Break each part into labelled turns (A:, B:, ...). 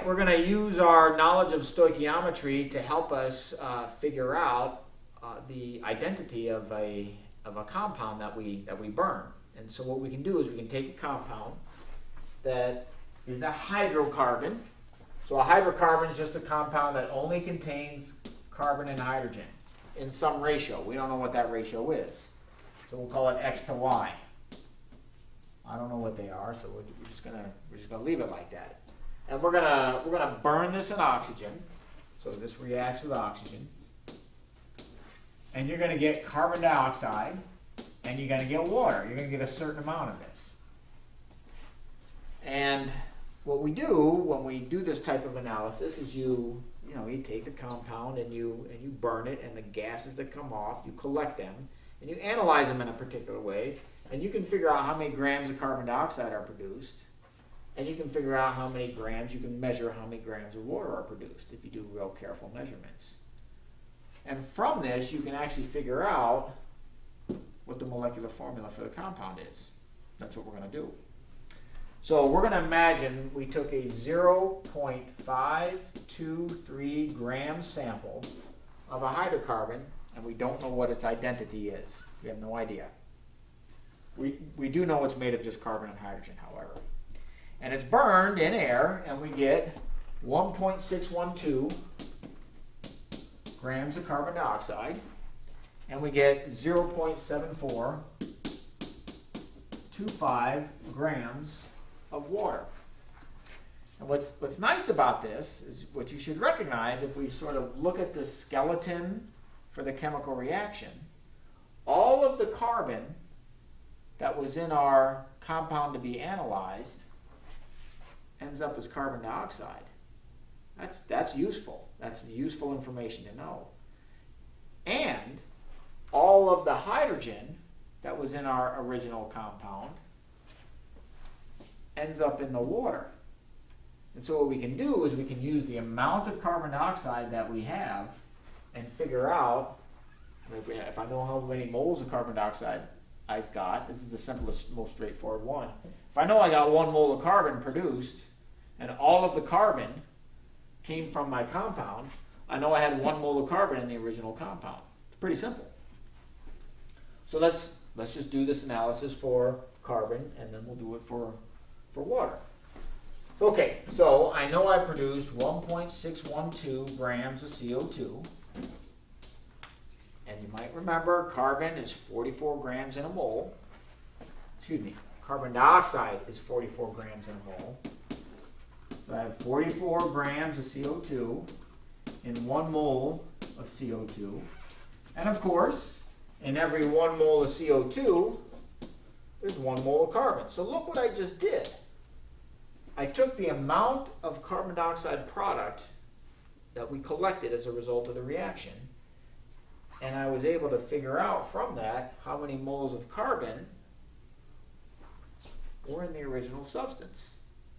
A: right, we're going to use our knowledge of stoichiometry to help us figure out the identity of a compound that we burn. And so what we can do is we can take a compound that is a hydrocarbon. So a hydrocarbon is just a compound that only contains carbon and hydrogen in some ratio. We don't know what that ratio is. So we'll call it X to Y. I don't know what they are, so we're just gonna leave it like that. And we're gonna burn this in oxygen. So this reacts with oxygen. And you're gonna get carbon dioxide, and you're gonna get water. You're gonna get a certain amount of this. And what we do when we do this type of analysis is you take the compound and you burn it, and the gases that come off, you collect them, and you analyze them in a particular way, and you can figure out how many grams of carbon dioxide are produced, and you can figure out how many grams, you can measure how many grams of water are produced if you do real careful measurements. And from this, you can actually figure out what the molecular formula for the compound is. That's what we're going to do. So we're going to imagine we took a 0.523 gram sample of a hydrocarbon, and we don't know what its identity is. We have no idea. We do know it's made of just carbon and hydrogen, however. And it's burned in air, and we get 1.612 grams of carbon dioxide, and we get 0.7425 grams of water. And what's nice about this is what you should recognize if we sort of look at the skeleton for the chemical reaction. All of the carbon that was in our compound to be analyzed ends up as carbon dioxide. That's useful. That's useful information to know. And all of the hydrogen that was in our original compound ends up in the water. And so what we can do is we can use the amount of carbon dioxide that we have and figure out, if I know how many moles of carbon dioxide I've got, this is the simplest, most straightforward one. If I know I got 1 mole of carbon produced, and all of the carbon came from my compound, I know I had 1 mole of carbon in the original compound. It's pretty simple. So let's just do this analysis for carbon, and then we'll do it for water. Okay, so I know I produced 1.612 grams of CO2. And you might remember carbon is 44 grams in a mole. Excuse me, carbon dioxide is 44 grams in a mole. So I have 44 grams of CO2 in 1 mole of CO2. And of course, in every 1 mole of CO2, there's 1 mole of carbon. So look what I just did. I took the amount of carbon dioxide product that we collected as a result of the reaction, and I was able to figure out from that how many moles of carbon were in the original substance.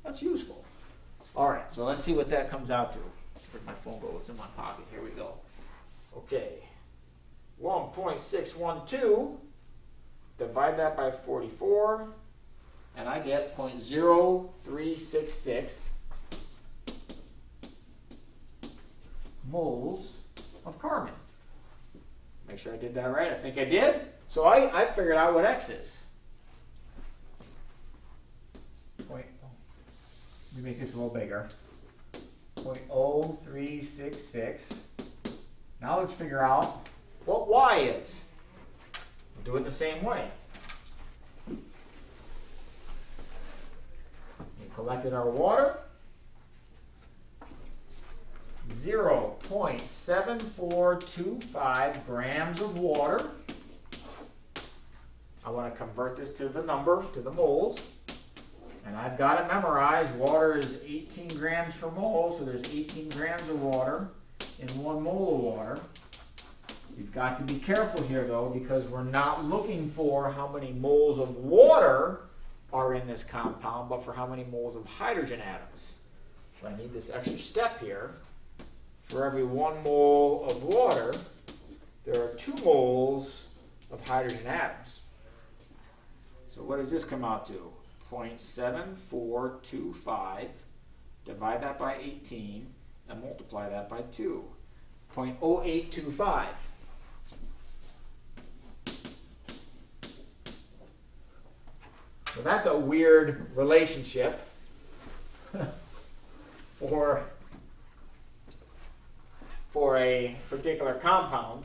A: That's useful. All right, so let's see what that comes out to. Where'd my phone go? It's in my pocket. Here we go. Okay, 1.612, divide that by 44, and I get 0.0366 moles of carbon. Make sure I did that right. I think I did. So I figured out what X is. Let me make this a little bigger. 0.0366. Now let's figure out what Y is. We'll do it the same way. We collected our water. 0.7425 grams of water. I want to convert this to the number, to the moles. And I've got it memorized. Water is 18 grams per mole, so there's 18 grams of water in 1 mole of water. You've got to be careful here, though, because we're not looking for how many moles of water are in this compound, but for how many moles of hydrogen atoms. So I need this extra step here. For every 1 mole of water, there are 2 moles of hydrogen atoms. So what does this come out to? 0.7425 divide that by 18, and multiply that by 2. 0.0825. So that's a weird relationship for a particular compound.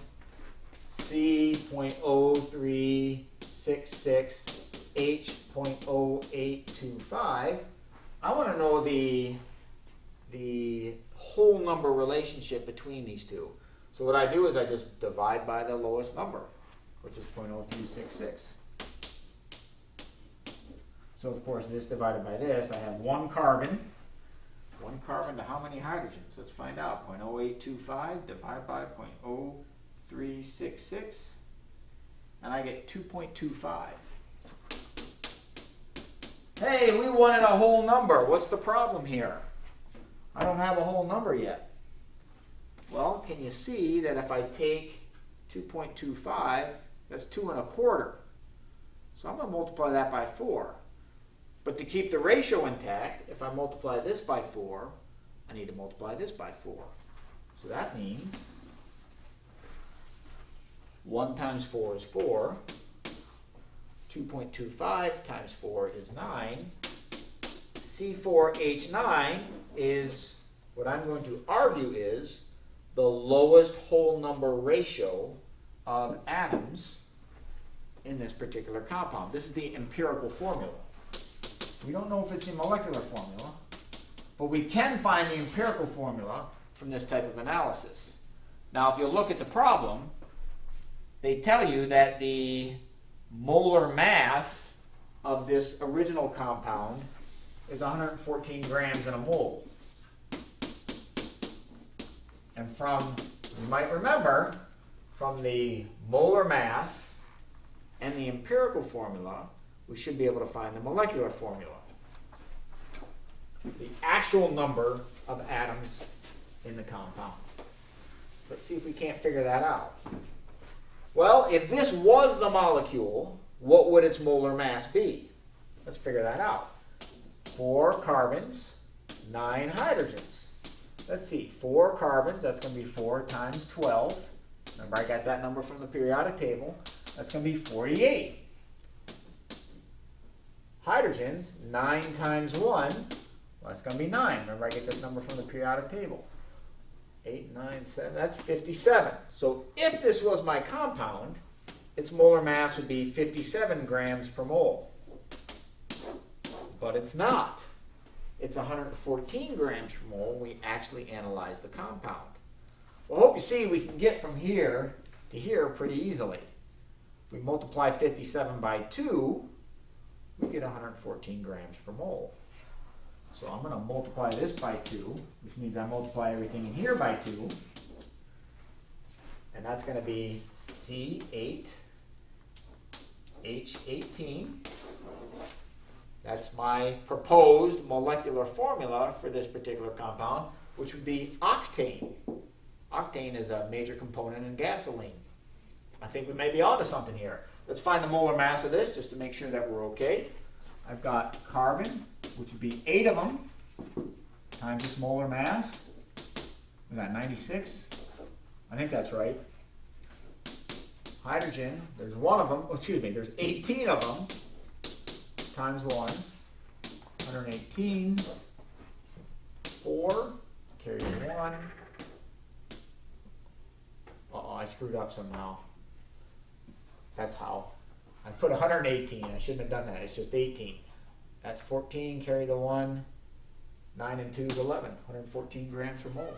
A: C.0366, H.0825. I want to know the whole number relationship between these two. So what I do is I just divide by the lowest number, which is 0.0366. So of course this divided by this, I have one carbon. One carbon to how many hydrogens? Let's find out. 0.0825 divided by 0.0366. And I get 2.25. Hey, we wanted a whole number. What's the problem here? I don't have a whole number yet. Well, can you see that if I take 2.25, that's 2 1/4. So I'm going to multiply that by 4. But to keep the ratio intact, if I multiply this by 4, I need to multiply this by 4. So that means 1 times 4 is 4. 2.25 times 4 is 9. C4H9 is, what I'm going to argue is, the lowest whole number ratio of atoms in this particular compound. This is the empirical formula. We don't know if it's a molecular formula, but we can find the empirical formula from this type of analysis. Now, if you look at the problem, they tell you that the molar mass of this original compound is 114 grams in a mole. And from, you might remember, from the molar mass and the empirical formula, we should be able to find the molecular formula. The actual number of atoms in the compound. Let's see if we can't figure that out. Well, if this was the molecule, what would its molar mass be? Let's figure that out. 4 carbons, 9 hydrogens. Let's see, 4 carbons, that's going to be 4 times 12. Remember, I got that number from the periodic table. That's going to be 48. Hydrogens, 9 times 1, well, that's going to be 9. Remember, I get this number from the periodic table. 8, 9, 7, that's 57. So if this was my compound, its molar mass would be 57 grams per mole. But it's not. It's 114 grams per mole when we actually analyze the compound. Well, I hope you see we can get from here to here pretty easily. If we multiply 57 by 2, we get 114 grams per mole. So I'm going to multiply this by 2, which means I multiply everything in here by 2. And that's going to be C8H18. That's my proposed molecular formula for this particular compound, which would be octane. Octane is a major component in gasoline. I think we may be onto something here. Let's find the molar mass of this just to make sure that we're okay. I've got carbon, which would be 8 of them, times its molar mass. Is that 96? I think that's right. Hydrogen, there's 1 of them, there's 18 of them, times 1, 118, 4, carry 1. Uh-oh, I screwed up somehow. That's how. I put 118. I shouldn't have done that. It's just 18. That's 14. Carry the 1. 9 and 2 is 11. 114 grams per mole.